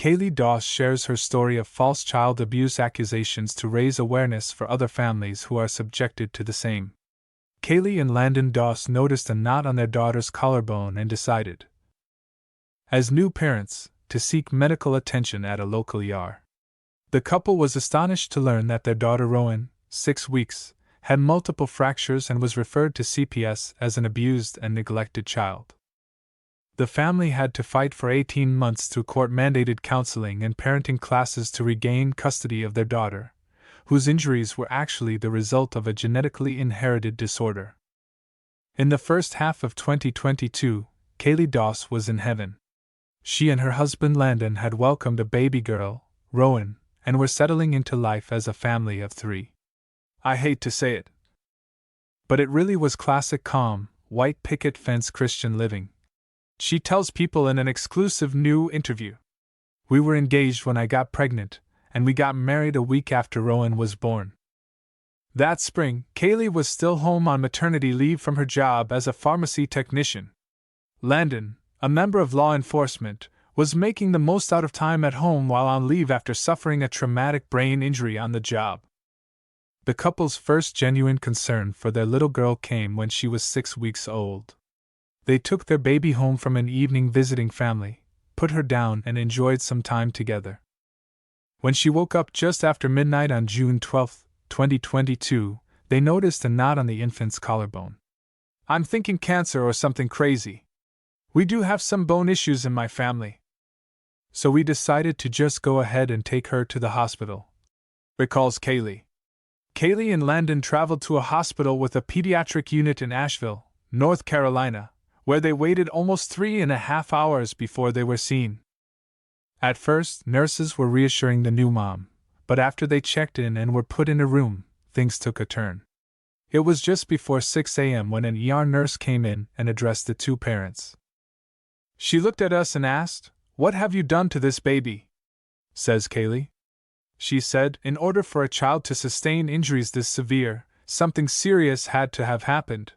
Kaylee Doss shares her story of false child abuse accusations to raise awareness for other families who are subjected to the same. Kaylee and Landon Doss noticed a knot on their daughter's collarbone and decided, as new parents, to seek medical attention at a local ER. The couple was astonished to learn that their daughter Rowan, 6 weeks, had multiple fractures and was referred to CPS as an abused and neglected child. The family had to fight for 18 months through court-mandated counseling and parenting classes to regain custody of their daughter, whose injuries were actually the result of a genetically inherited disorder. In the first half of 2022, Kaylee Doss was in heaven. She and her husband Landon had welcomed a baby girl, Rowan, and were settling into life as a family of 3. I hate to say it, but it really was classic calm, white picket fence Christian living. She tells people in an exclusive new interview, "We were engaged when I got pregnant, and we got married a week after Rowan was born." That spring, Kaylee was still home on maternity leave from her job as a pharmacy technician. Landon, a member of law enforcement, was making the most out of time at home while on leave after suffering a traumatic brain injury on the job. The couple's first genuine concern for their little girl came when she was 6 weeks old. They took their baby home from an evening visiting family, put her down, and enjoyed some time together. When she woke up just after midnight on June 12, 2022, they noticed a knot on the infant's collarbone. "I'm thinking cancer or something crazy. We do have some bone issues in my family. So we decided to just go ahead and take her to the hospital," recalls Kaylee. Kaylee and Landon traveled to a hospital with a pediatric unit in Asheville, North Carolina, where they waited almost 3.5 hours before they were seen. At first, nurses were reassuring the new mom, but after they checked in and were put in a room, things took a turn. It was just before 6 a.m. when an ER nurse came in and addressed the two parents. "She looked at us and asked, 'What have you done to this baby?' says Kaylee. She said, in order for a child to sustain injuries this severe, something serious had to have happened.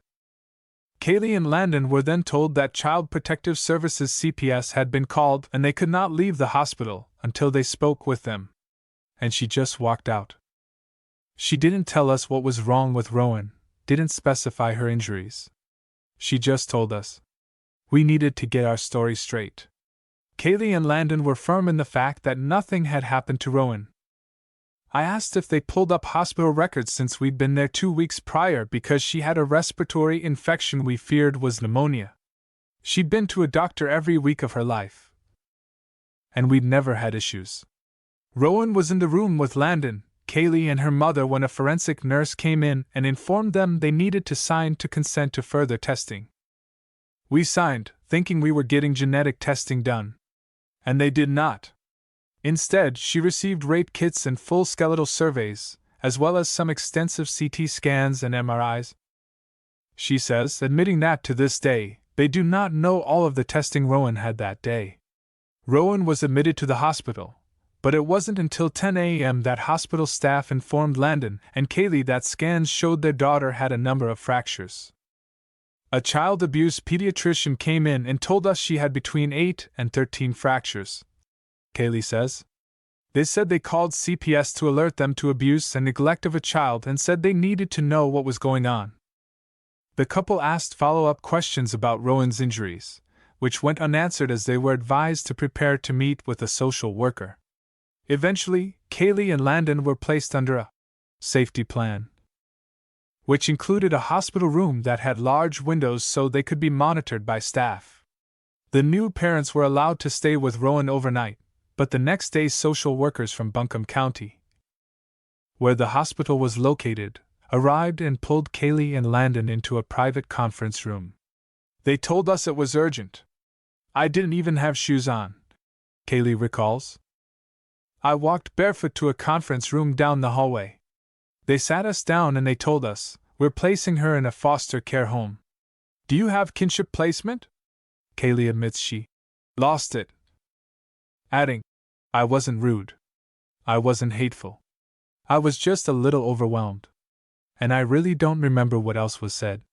Kaylee and Landon were then told that Child Protective Services CPS had been called and they could not leave the hospital until they spoke with them. And she just walked out. She didn't tell us what was wrong with Rowan, didn't specify her injuries. She just told us. We needed to get our story straight. Kaylee and Landon were firm in the fact that nothing had happened to Rowan. I asked if they pulled up hospital records since we'd been there 2 weeks prior because she had a respiratory infection we feared was pneumonia. She'd been to a doctor every week of her life. And we'd never had issues. Rowan was in the room with Landon, Kaylee, and her mother when a forensic nurse came in and informed them they needed to sign to consent to further testing. We signed, thinking we were getting genetic testing done. And they did not. Instead, she received rape kits and full skeletal surveys, as well as some extensive CT scans and MRIs. She says, admitting that to this day, they do not know all of the testing Rowan had that day. Rowan was admitted to the hospital, but it wasn't until 10 a.m. that hospital staff informed Landon and Kaylee that scans showed their daughter had a number of fractures. A child abuse pediatrician came in and told us she had between 8 and 13 fractures. Kaylee says. They said they called CPS to alert them to abuse and neglect of a child and said they needed to know what was going on. The couple asked follow-up questions about Rowan's injuries, which went unanswered as they were advised to prepare to meet with a social worker. Eventually, Kaylee and Landon were placed under a safety plan, which included a hospital room that had large windows so they could be monitored by staff. The new parents were allowed to stay with Rowan overnight, but the next day social workers from Buncombe County, where the hospital was located, arrived and pulled Kaylee and Landon into a private conference room. They told us it was urgent. I didn't even have shoes on, Kaylee recalls. I walked barefoot to a conference room down the hallway. They sat us down and they told us, we're placing her in a foster care home. Do you have kinship placement? Kaylee admits she lost it. Adding, I wasn't rude. I wasn't hateful. I was just a little overwhelmed. And I really don't remember what else was said.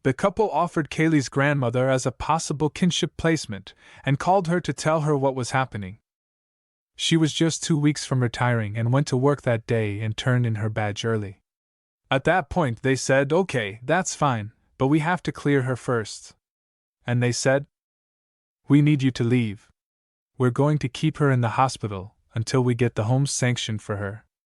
The couple offered Kaylee's grandmother as a possible kinship placement and called her to tell her what was happening. She was just 2 weeks from retiring and went to work that day and turned in her badge early. At that point, they said, "Okay, that's fine, but we have to clear her first." And they said, "We need you to leave. We're going to keep her in the hospital until we get the home sanctioned for her."